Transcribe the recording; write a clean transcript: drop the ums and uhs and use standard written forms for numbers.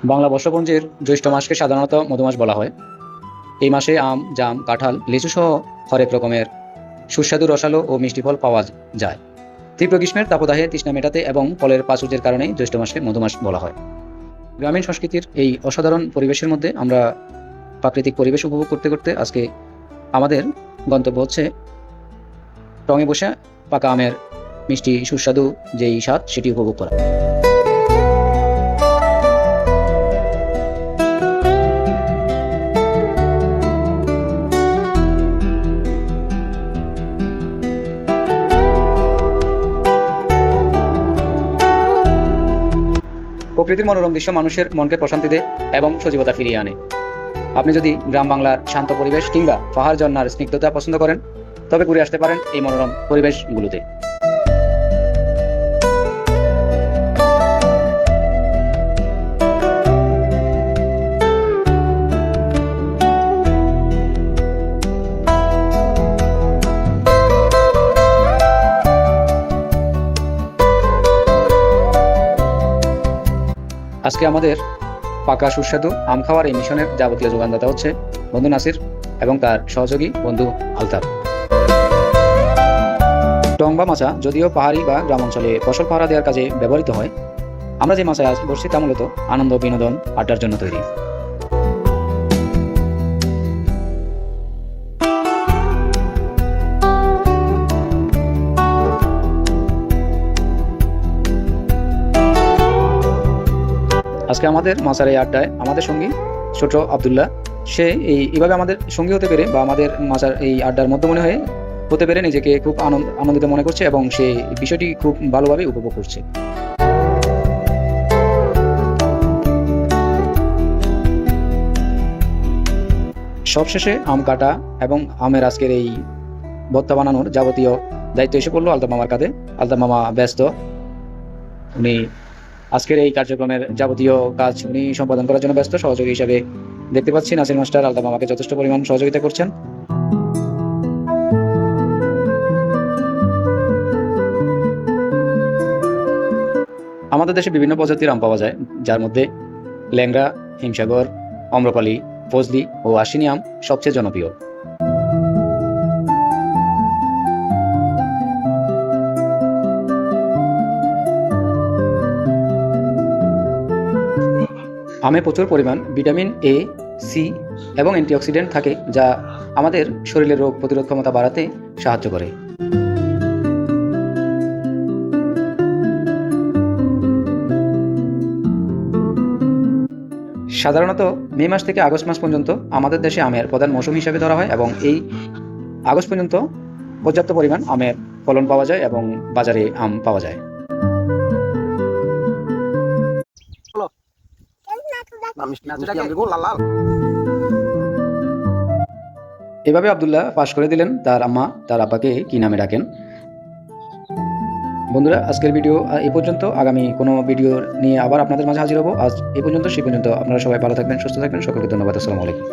বাংলা বর্ষপঞ্জির জ্যৈষ্ঠ মাসকে সাধারণত মধুমাস বলা হয়। এই মাসে আম, জাম, কাঁঠাল, লিচু সহ হরেক রকমের সুস্বাদু রসালো ও মিষ্টি ফল পাওয়া যায়। তীব্র গ্রীষ্মের তাপদাহে তৃষ্ণা মেটাতে এবং ফলের প্রাচুর্যের কারণেই জ্যৈষ্ঠ মাসকে মধুমাস বলা হয়। গ্রামীণ সংস্কৃতির এই অসাধারণ পরিবেশের মধ্যে আমরা প্রাকৃতিক পরিবেশ উপভোগ করতে করতে আজকে আমাদের গন্তব্য হচ্ছে টঙে বসে পাকা আমের মিষ্টি সুস্বাদু যেই স্বাদ সেটি উপভোগ করা। প্রকৃতির মনোরম দৃশ্য মানুষের মনকে প্রশান্তি দেয় এবং সজীবতা ফিরিয়ে আনে। আপনি যদি গ্রাম বাংলার শান্ত পরিবেশ কিংবা পাহাড় ঝর্ণার স্নিগ্ধতা পছন্দ করেন, তবে ঘুরে আসতে পারেন এই মনোরম পরিবেশগুলোতে। আজকে আমাদের পাকা সুস্বাদু আম খাওয়ার এই মিশনের যাবতীয় যোগানদাতা হচ্ছে বন্ধু নাসির এবং তার সহযোগী বন্ধু আলতাফ। টং বা মাচা যদিও পাহাড়ি বা গ্রাম অঞ্চলে ফসল পাহারা দেওয়ার কাজে ব্যবহৃত হয়, আমরা যে মাচায় আজ বসছি তা মূলত আনন্দ, বিনোদন, আড্ডার জন্য তৈরি। আজকে আমাদের মাচার এই আড্ডায় আমাদের সঙ্গী ছোট আব্দুল্লাহ। সে এইভাবে আমাদের সঙ্গী হতে পেরে বা আমাদের মাচার এই আড্ডার মধ্যমণি হয়ে হতে পেরে নিজেকে খুব আনন্দিত মনে করছে এবং সে বিষয়টি খুব ভালোভাবে উপভোগ করছে। সবশেষে আম কাটা এবং আমের আজকের এই ভর্তা বানানোর যাবতীয় দায়িত্ব এসে পড়লো আলতাফ মামার কাঁধে। আলতাফ মামা ব্যস্ত, উনি আজকের এই কার্যক্রমের যাবতীয় কাজ উনি সম্পাদন করার জন্য ব্যস্ত। সহযোগী হিসাবে দেখতে পাচ্ছি নাসির মাস্টার আলতাফ মামাকে যথেষ্ট পরিমাণ সহযোগিতা করছেন। আমাদের দেশে বিভিন্ন প্রজাতির আম পাওয়া যায়, যার মধ্যে ল্যাংড়া, হিমসাগর, আম্রপালি, ফজলি ও আশিনি আম সবচেয়ে জনপ্রিয়। আমে প্রচুর পরিমাণ ভিটামিন এ, সি এবং অ্যান্টিঅক্সিডেন্ট থাকে, যা আমাদের শরীরের রোগ প্রতিরোধ ক্ষমতা বাড়াতে সাহায্য করে। সাধারণত মে মাস থেকে আগস্ট মাস পর্যন্ত আমাদের দেশে আমের প্রধান মৌসুম হিসেবে ধরা হয় এবং এই আগস্ট পর্যন্ত পর্যাপ্ত পরিমাণ আমের ফলন পাওয়া যায় এবং বাজারে আম পাওয়া যায়। এভাবে আব্দুল্লাহ পাশ করে দিলেন তার আম্মা তার আব্বাকে কি নামে ডাকেন। বন্ধুরা, আজকের ভিডিও এই পর্যন্ত। আগামী কোনো ভিডিও নিয়ে আবার আপনাদের মাঝে হাজির হব। আজ এই পর্যন্ত, সেই পর্যন্ত আপনারা সবাই ভালো থাকবেন, সুস্থ থাকবেন। সকলকে ধন্যবাদ। আসসালামু আলাইকুম।